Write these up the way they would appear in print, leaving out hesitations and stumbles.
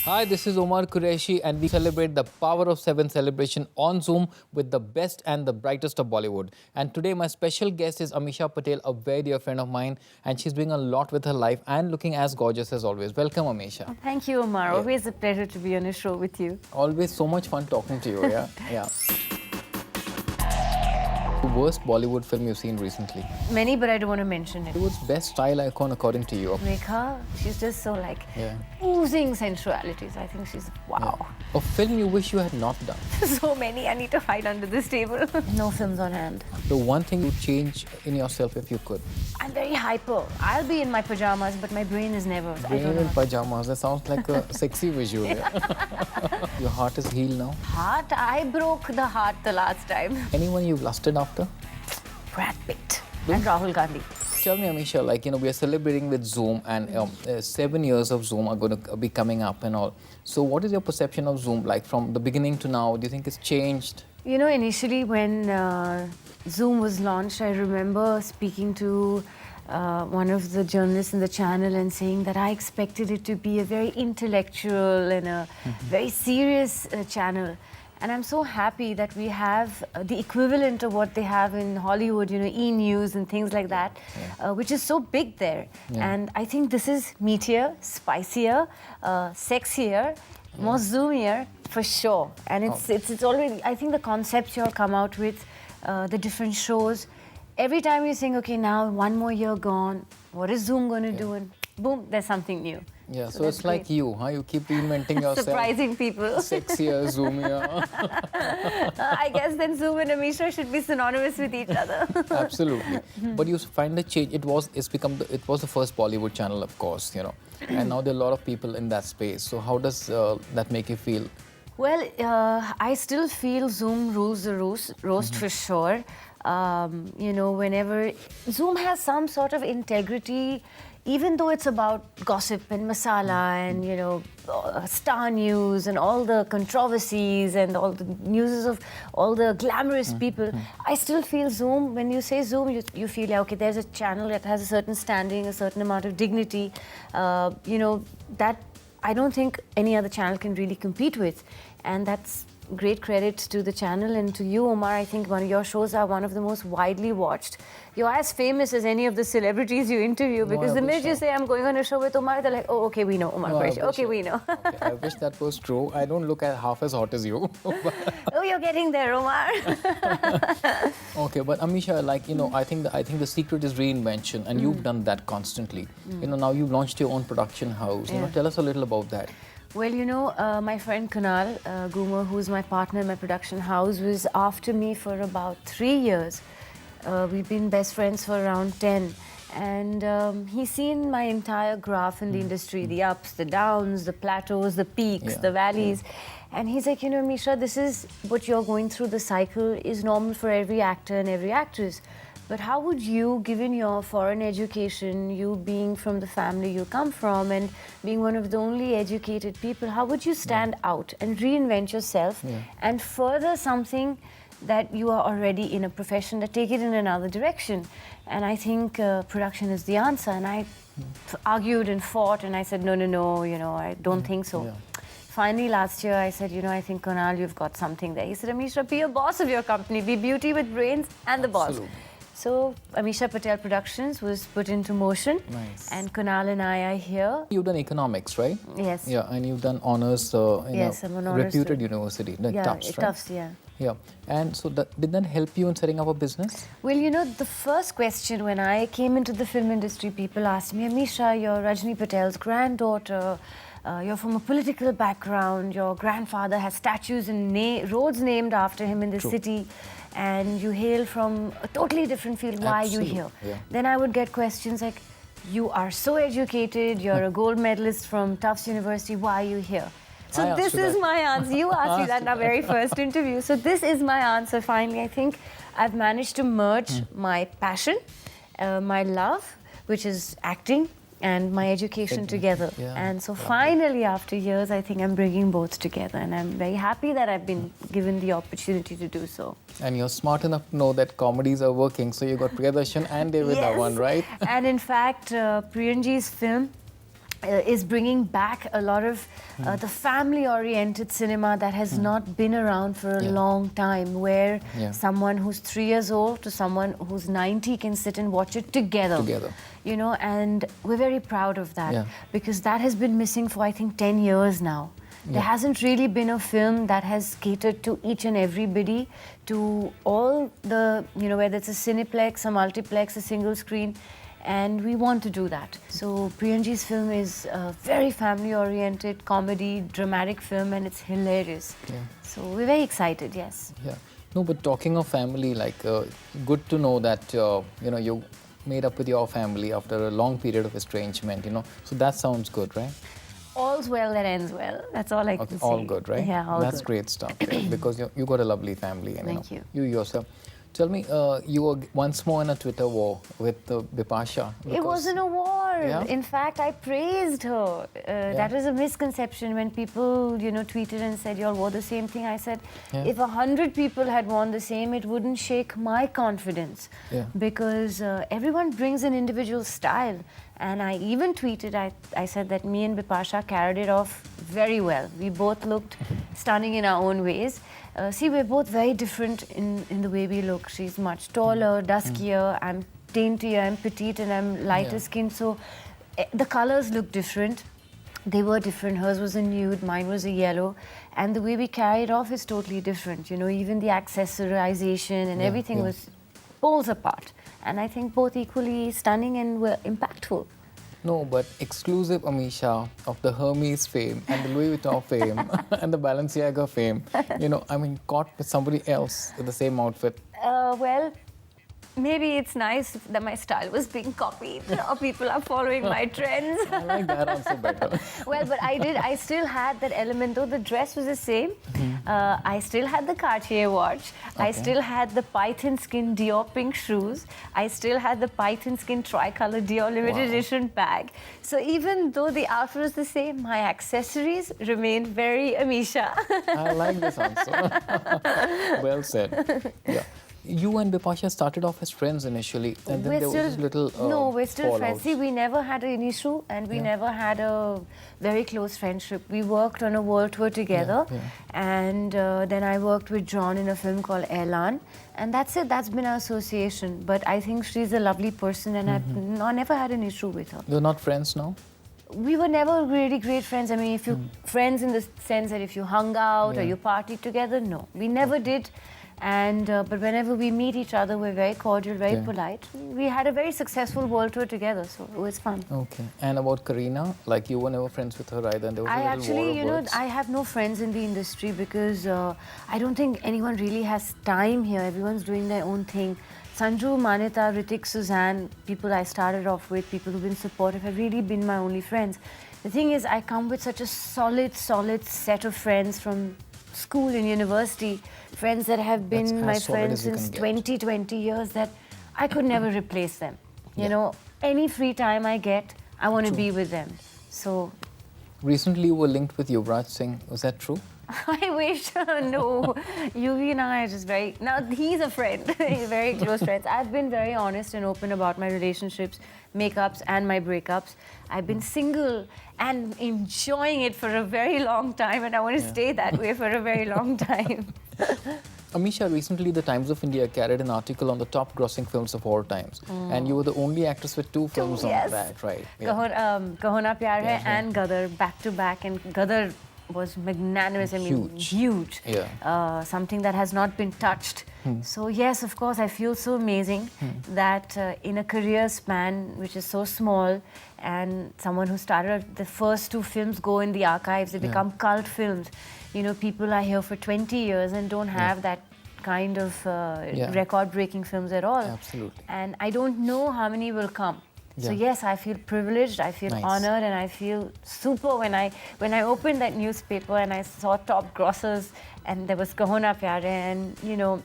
Hi, this is Omar Qureshi, and we celebrate the Power of Seven celebration on Zoom with the best and the brightest of Bollywood. And today, my special guest is Ameesha Patel, a very dear friend of mine, and she's doing a lot with her life and looking as gorgeous as always. Welcome, Ameesha. Thank you, Omar. Yeah. Always a pleasure to be on a show with you. Always so much fun talking to you. Yeah, yeah. The worst Bollywood film you've seen recently? Many, but I don't want to mention it. What's best style icon according to you? Rekha, she's just so like Yeah. oozing sensualities. I think she's wow. A film you wish you had not done? So many. I need to hide under this table. No films on hand. The one thing you'd change in yourself if you could? I'm very hyper. I'll be in my pajamas, but my brain is never. I Brain don't in know. pajamas. That sounds like a sexy visual. Yeah. Your heart is healed now. Heart. I broke the heart the last time. Anyone you've lusted after? Brad Pitt and Rahul Gandhi. Tell me, Ameesha, like, we are celebrating with Zoom and 7 years of Zoom are going to be coming up and all. So what is your perception of Zoom like from the beginning to now? Do you think it's changed? You know, initially when Zoom was launched, I remember speaking to one of the journalists in the channel and saying that I expected it to be a very intellectual and a very serious channel. And I'm so happy that we have the equivalent of what they have in Hollywood, E-News and things like that, which is so big there. Yeah. And I think this is meatier, spicier, sexier, more zoomier for sure. And it's already, I think the concepts you all come out with, the different shows, every time you think, okay, now one more year gone, what is Zoom going to do? And boom, there's something new. Yeah, so that's it's like great. you, huh? You keep reinventing yourself. Surprising people. Sexier, zoomier. I guess then Zoom and Ameesha should be synonymous with each other. Absolutely. But you find the change. It was the first Bollywood channel, of course, and now there are a lot of people in that space. So how does that make you feel? Well, I still feel Zoom rules the roast for sure. Whenever Zoom has some sort of integrity, even though it's about gossip and masala and, star news and all the controversies and all the news of all the glamorous people, I still feel Zoom, when you say Zoom, you feel like, okay, there's a channel that has a certain standing, a certain amount of dignity, that I don't think any other channel can really compete with. And that's great credit to the channel and to you, Omar. I think one of your shows are one of the most widely watched. You're as famous as any of the celebrities you interview, because the minute you say, I'm going on a show with Omar, they're like, oh, okay, we know Omar Qureshi. Okay, we know. Okay, I wish that was true. I don't look at half as hot as you. Oh, you're getting there, Omar. Okay, but Ameesha, I think the secret is reinvention, and you've done that constantly. Now you've launched your own production house. Yeah. Tell us a little about that. Well, my friend Kunal Goomer, who's my partner in my production house, was after me for about 3 years. We've been best friends for around 10. And he's seen my entire graph in the industry, the ups, the downs, the plateaus, the peaks, the valleys. And he's like, Ameesha, this is what you're going through. The cycle is normal for every actor and every actress. But how would you, given your foreign education, you being from the family you come from and being one of the only educated people, how would you stand out and reinvent yourself and further something that you are already in a profession, that take it in another direction? And I think production is the answer. And I argued and fought and I said, no, I don't think so. Yeah. Finally, last year, I said, I think, Kunal, you've got something there. He said, Ameesha, be a boss of your company. Be beauty with brains and the boss. Absolutely. So, Ameesha Patel Productions was put into motion. Nice. And Kunal and I are here. You've done economics, right? Yes. Yeah, and you've done honors in Yes, I'm an honors reputed student. university, like Yeah, Tufts, right? Tufts, yeah. Yeah. And so did that help you in setting up a business? Well, the first question when I came into the film industry, people asked me, Ameesha, you're Rajni Patel's granddaughter. You're from a political background. Your grandfather has statues and roads named after him in the city. And you hail from a totally different field. Why are you here? Yeah. Then I would get questions like, you are so educated. You're a gold medalist from Tufts University. Why are you here? So this is my answer. You asked me that in our very first interview. So this is my answer finally. I think I've managed to merge my passion, my love, which is acting, and my education together. Yeah. And so finally, after years, I think I'm bringing both together. And I'm very happy that I've been given the opportunity to do so. And you're smart enough to know that comedies are working. So you got Priyadarshan and David Dhawan, right? And in fact, Priyanji's film, is bringing back a lot of the family-oriented cinema that has not been around for a long time, where someone who's 3 years old to someone who's 90 can sit and watch it together. You know, and we're very proud of that because that has been missing for, I think, 10 years now. There hasn't really been a film that has catered to each and everybody, to all the, you know, whether it's a cineplex, a multiplex, a single screen, and we want to do that. So Priyanji's film is a very family-oriented comedy, dramatic film, and it's hilarious. So we're very excited, yes. No, but talking of family, like, good to know that, you know, you made up with your family after a long period of estrangement, you know. So that sounds good, right? All's well that ends well. That's all I can say. All good, right? Yeah, all That's good. Great stuff. Because you got a lovely family. And, Thank you. You yourself. Tell me, you were once more in a Twitter war with Bipasha. It wasn't a war. Yeah? In fact, I praised her. That was a misconception when people, you know, tweeted and said, you all wore the same thing. I said, if 100 people had worn the same, it wouldn't shake my confidence. Because everyone brings an individual style. And I even tweeted, I said that me and Bipasha carried it off very well. We both looked stunning in our own ways. See, we're both very different in the way we look. She's much taller, duskier, I'm daintier, I'm petite, and I'm lighter skinned. So the colors look different. They were different. Hers was a nude, mine was a yellow. And the way we carried off is totally different. You know, even the accessorization and everything was poles apart. And I think both equally stunning and were impactful. No, but exclusive Ameesha of the Hermes fame and the Louis Vuitton fame and the Balenciaga fame, you know, I mean, caught with somebody else with the same outfit. Well, maybe it's nice that my style was being copied or people are following my trends. I like that answer better. Well, but I still had that element, though the dress was the same. I still had the Cartier watch. I still had the python skin Dior pink shoes. I still had the python skin tricolor Dior limited edition bag. So even though the outfit was the same, my accessories remained very Ameesha. I like this answer. Well said. Yeah. You and Bipasha started off as friends initially, and then there was this little no, we're still fallout. friends. See, we never had an issue, and we never had a very close friendship. We worked on a world tour together, and then I worked with John in a film called Elan, and that's it. That's been our association. But I think she's a lovely person, and I never had an issue with her. You're not friends now? We were never really great friends. I mean, if you friends in the sense that if you hung out or you partied together, no, we never did. And but whenever we meet each other, we're very cordial, very polite. We had a very successful world tour together, so it was fun. Okay. And about Kareena, like you were never friends with her either, and there was a little war actually, of you know, words. I have no friends in the industry because I don't think anyone really has time here. Everyone's doing their own thing. Sanju, Manita, Ritik, Suzanne, people I started off with, people who've been supportive, have really been my only friends. The thing is, I come with such a solid set of friends from school and university, friends that have been my friends since 20 years, that I could never replace them. You know, any free time I get, I want to be with them. So recently you were linked with Yuvraj Singh, was that true? I wish. No, Yuvi and I are just very... Now, he's a friend. He's very close friends. I've been very honest and open about my relationships, makeups and my breakups. I've been single and enjoying it for a very long time, and I want to stay that way for a very long time. Ameesha, recently the Times of India carried an article on the top grossing films of all times. And you were the only actress with two films on that, right? Kahona Pyar Hai and Gadar, back to back. And Gadar was magnanimous. I mean, huge. Something that has not been touched. So yes, of course, I feel so amazing that in a career span which is so small, and someone who started the first two films go in the archives, they become cult films. You know, people are here for 20 years and don't have that kind of record-breaking films at all. Absolutely. And I don't know how many will come. So yes, I feel privileged, I feel honored, and I feel super when I opened that newspaper and I saw top grossers, and there was Kahona Pyar Hai and, you know,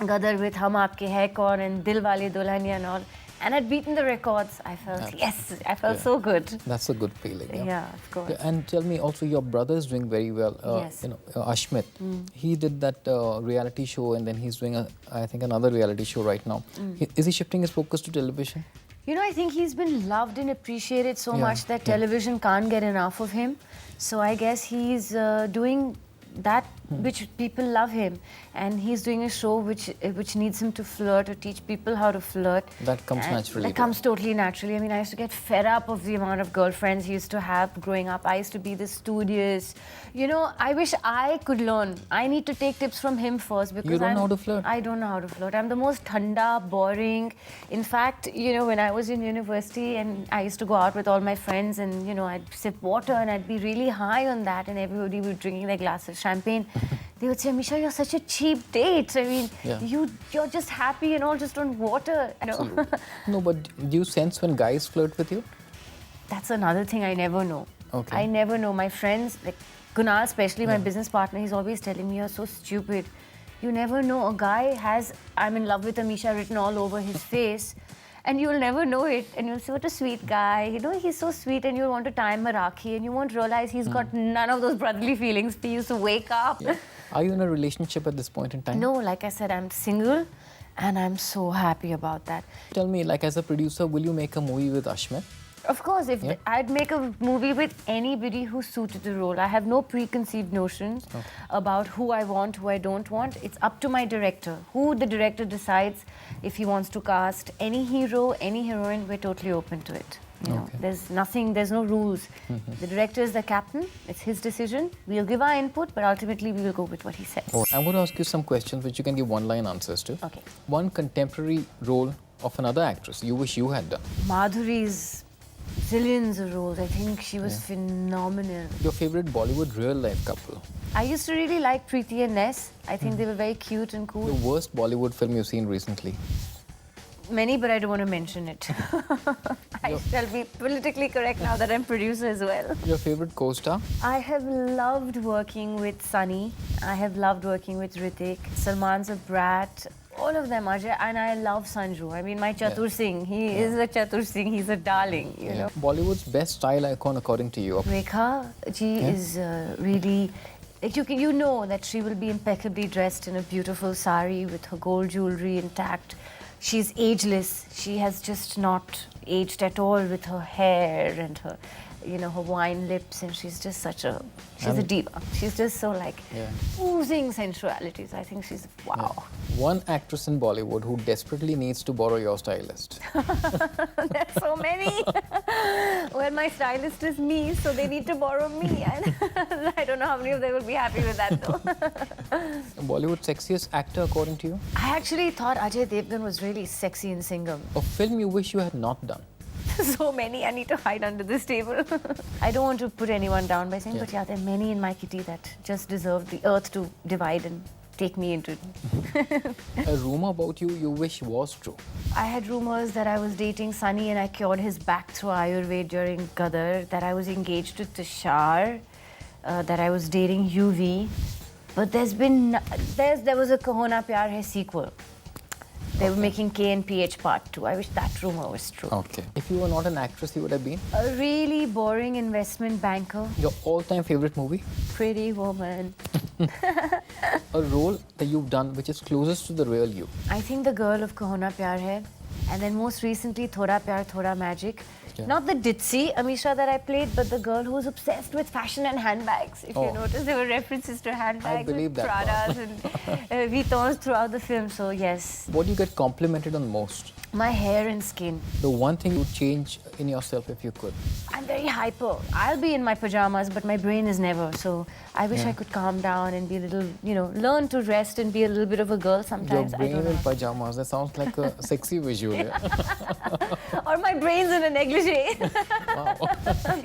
Gadar with Hum Aapke Hai Kaun and Dilwale Dulhaniya and all. And I'd beaten the records. I felt, yes, I felt so good. That's a good feeling. Yeah, of course. And tell me also, your brother is doing very well. Yes. You know, Ashmit, he did that reality show, and then he's doing, I think, another reality show right now. Is he shifting his focus to television? You know, I think he's been loved and appreciated so much that television can't get enough of him. So I guess he's doing that which people love him, and he's doing a show which needs him to flirt or teach people how to flirt. That comes naturally. That comes totally naturally. I mean, I used to get fed up of the amount of girlfriends he used to have growing up. I used to be this studious. You know, I wish I could learn. I need to take tips from him first because You don't know how to flirt? I don't know how to flirt. I'm the most thanda, boring. In fact, you know, when I was in university and I used to go out with all my friends and, you know, I'd sip water and I'd be really high on that and everybody would be drinking their glass of champagne. They would say, Ameesha, you're such a cheap date. I mean, you're just happy and all just on water. You know? No, but do you sense when guys flirt with you? That's another thing I never know. Okay. I never know. My friends, like Kunal, especially my business partner, he's always telling me, you're so stupid. You never know. A guy has, I'm in love with Ameesha written all over his face. And you'll never know it. And you'll say, what a sweet guy. You know, he's so sweet and you'll want to tie him a rakhi and you won't realize he's got none of those brotherly feelings for you. So wake up. Yeah. Are you in a relationship at this point in time? No, like I said, I'm single and I'm so happy about that. Tell me, like as a producer, will you make a movie with Ashmit? Of course, if I'd make a movie with anybody who suited the role. I have no preconceived notions about who I want, who I don't want. It's up to my director. Who the director decides if he wants to cast any hero, any heroine, we're totally open to it. You know, there's nothing, there's no rules. The director is the captain, it's his decision. We'll give our input, but ultimately we will go with what he says. I'm going to ask you some questions which you can give one-line answers to. Okay. One contemporary role of another actress you wish you had done. Madhuri's zillions of roles. I think she was phenomenal. Your favorite Bollywood real-life couple? I used to really like Preeti and Ness. I think they were very cute and cool. The worst Bollywood film you've seen recently? Many, but I don't want to mention it. I shall be politically correct now that I'm producer as well. Your favorite co-star? I have loved working with Sunny. I have loved working with Hrithik. Salman's a brat. All of them, Ajay. And I love Sanju. I mean, my Chatur Singh. He is a Chatur Singh. He's a darling, you know. Bollywood's best style icon according to you? Rekha ji is really... Like you know that she will be impeccably dressed in a beautiful sari with her gold jewelry intact. She's ageless. She has just not aged at all with her hair and her, you know, her wine lips, and she's just such a, she's a diva. She's just so like oozing sensuality. So I think she's wow. One actress in Bollywood who desperately needs to borrow your stylist. There's so many. Well, my stylist is me, so they need to borrow me. And I don't know how many of them will be happy with that though. Bollywood's sexiest actor according to you? I actually thought Ajay Devgan was really sexy in Singham. A film you wish you had not done? So many, I need to hide under this table. I don't want to put anyone down by saying, but yeah, there are many in my kitty that just deserve the earth to divide and take me into it. A rumor about you wish was true? I had rumors that I was dating Sunny and I cured his back through Ayurveda during Gadar, that I was engaged to Tushar, that I was dating UV. But there was a Kahona Pyar Hai sequel. They were making K and PH Part 2. I wish that rumor was true. Okay. If you were not an actress, you would have been? A really boring investment banker. Your all-time favorite movie? Pretty Woman. A role that you've done which is closest to the real you? I think the girl of Kahona Pyar Hai. And then most recently, Thoda Pyar, Thoda Magic. Yeah. Not the ditzy Ameesha that I played, but the girl who was obsessed with fashion and handbags. If you notice, there were references to handbags and Pradas and Vuittons throughout the film. So yes. What do you get complimented on most? My hair and skin. The one thing you would change in yourself if you could? I'm very hyper. I'll be in my pajamas, but my brain is never. So I wish I could calm down and be a little, you know, learn to rest and be a little bit of a girl sometimes. Your brain in pajamas, that sounds like a sexy visual. Yeah? Or my brain's in a negligee. Wow.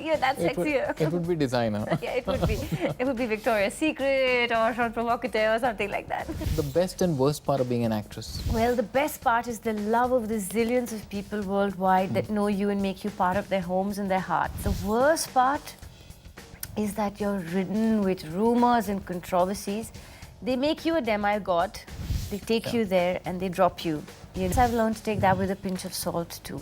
Yeah, that's sexier. It would be designer. Yeah, it would be. It would be Victoria's Secret or Jean Provocateur or something like that. The best and worst part of being an actress? Well, the best part is the love of the zillions of people worldwide that know you and make you part of their homes and their hearts. The worst part is that you're ridden with rumors and controversies. They make you a demigod, they take you there and they drop you. Yes, I've learned to take that with a pinch of salt too.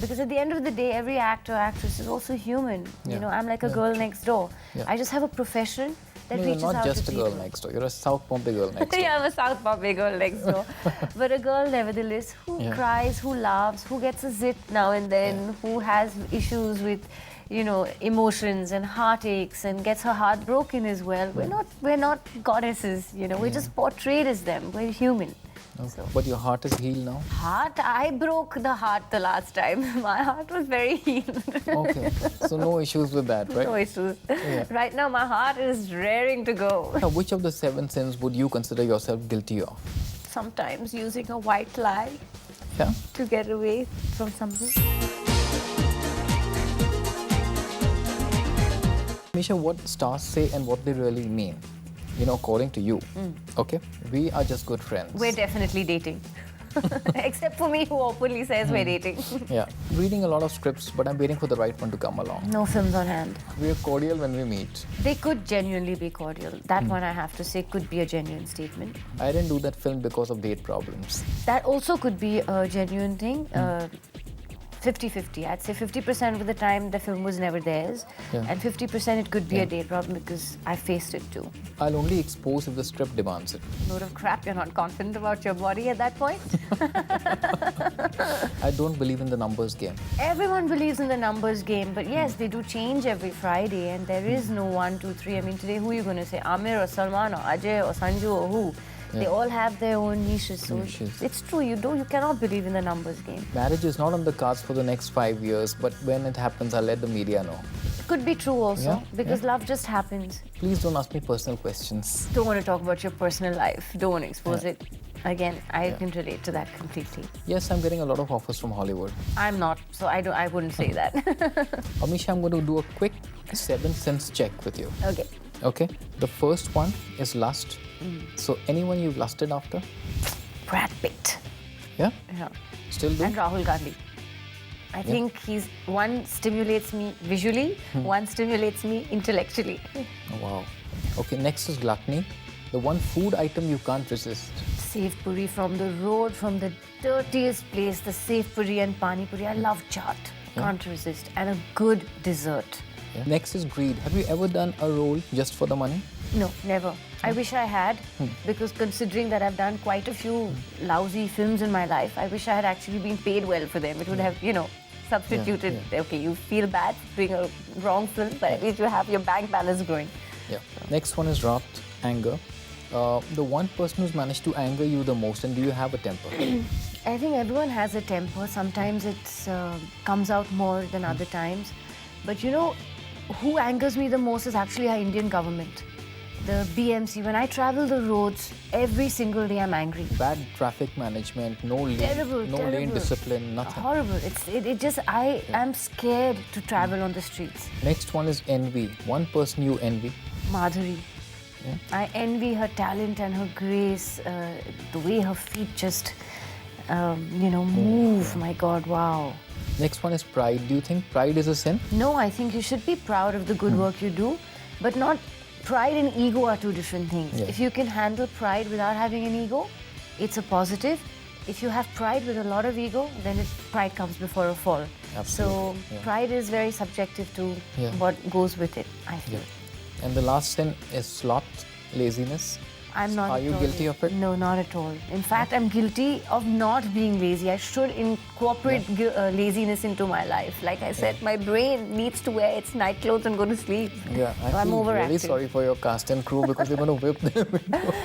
Because at the end of the day, every actor or actress is also human. You know, I'm like a girl next door. I just have a profession that No, you're reaches not out just to a girl people. next door. You're a South Bombay girl next door. Yeah, I'm a South Bombay girl next door. But a girl, nevertheless, who Yeah. cries, who laughs, who gets a zit now and then, who has issues with, emotions and heartaches and gets her heart broken as well. We're not goddesses, We're just portrayed as them. We're human. Okay. But your heart is healed now? I broke the heart the last time. My heart was very healed. Okay. So no issues with that, right? No issues. Yeah. Right now, my heart is raring to go. Now, which of the 7 sins would you consider yourself guilty of? Sometimes using a white lie Yeah? to get away from something. Ameesha, what stars say and what they really mean, according to you, okay? We are just good friends. We're definitely dating. Except for me, who openly says we're dating. Yeah. Reading a lot of scripts, but I'm waiting for the right one to come along. No films on hand. We are cordial when we meet. They could genuinely be cordial. That one, I have to say, could be a genuine statement. I didn't do that film because of date problems. That also could be a genuine thing. 50-50. I'd say 50% of the time the film was never theirs, Yeah. and 50% it could be a date problem because I faced it too. I'll only expose if the script demands it. Load of crap, you're not confident about your body at that point. I don't believe in the numbers game. Everyone believes in the numbers game, but yes, they do change every Friday, and there is no 1, 2, 3. I mean, today who are you going to say? Amir or Salman or Ajay or Sanju or who? They all have their own niches. So Niches. it's true, you cannot believe in the numbers game. Marriage is not on the cards for the next 5 years, but when it happens, I'll let the media know. It could be true also, Yeah, because love just happens. Please don't ask me personal questions. Don't want to talk about your personal life. Don't want to expose it. Again, I can relate to that completely. Yes, I'm getting a lot of offers from Hollywood. I'm not, so I wouldn't say that. Amisha, I'm going to do a quick 7 sense check with you. Okay. Okay? The first one is lust. So anyone you've lusted after? Brad Pitt. Yeah? Yeah. Still do? And Rahul Gandhi. I think one stimulates me visually, one stimulates me intellectually. Oh, wow. Okay, next is gluttony. The one food item you can't resist. Sev puri from the road, from the dirtiest place, the Sev puri and pani puri. I love chaat. Can't resist. And a good dessert. Yeah. Next is greed. Have you ever done a role just for the money? No, never. I wish I had, because considering that I've done quite a few lousy films in my life, I wish I had actually been paid well for them. It would have, substituted. Okay, you feel bad doing a wrong film, but at least you have your bank balance growing. Yeah. Next one is wrath, anger. The one person who's managed to anger you the most, and do you have a temper? I think everyone has a temper. Sometimes it comes out more than other times. But who angers me the most is actually our Indian government. The BMC. When I travel the roads, every single day I'm angry. Bad traffic management, no lane, Terrible, no terrible. lane discipline, nothing. Horrible. I am scared to travel on the streets. Next one is envy. One person you envy. Madhuri. Yeah. I envy her talent and her grace, the way her feet just, move. My God, wow. Next one is pride. Do you think pride is a sin? No, I think you should be proud of the good work you do, but not pride and ego are two different things. Yeah. If you can handle pride without having an ego, it's a positive. If you have pride with a lot of ego, then pride comes before a fall. Absolutely. So pride is very subjective to what goes with it, I feel. And the last sin is sloth, laziness. I'm not. Are you guilty of it? No, not at all. In fact, I'm guilty of not being lazy. I should incorporate laziness into my life. Like I said, my brain needs to wear its night clothes and go to sleep. Yeah, So I'm feel really overactive. sorry for your cast and crew because they're going to whip them.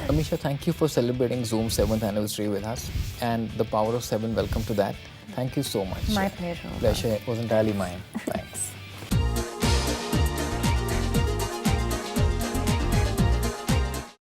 Ameesha, thank you for celebrating Zoom's 7th anniversary with us. And the power of 7, welcome to that. Thank you so much. My pleasure. Pleasure was entirely mine. Thanks.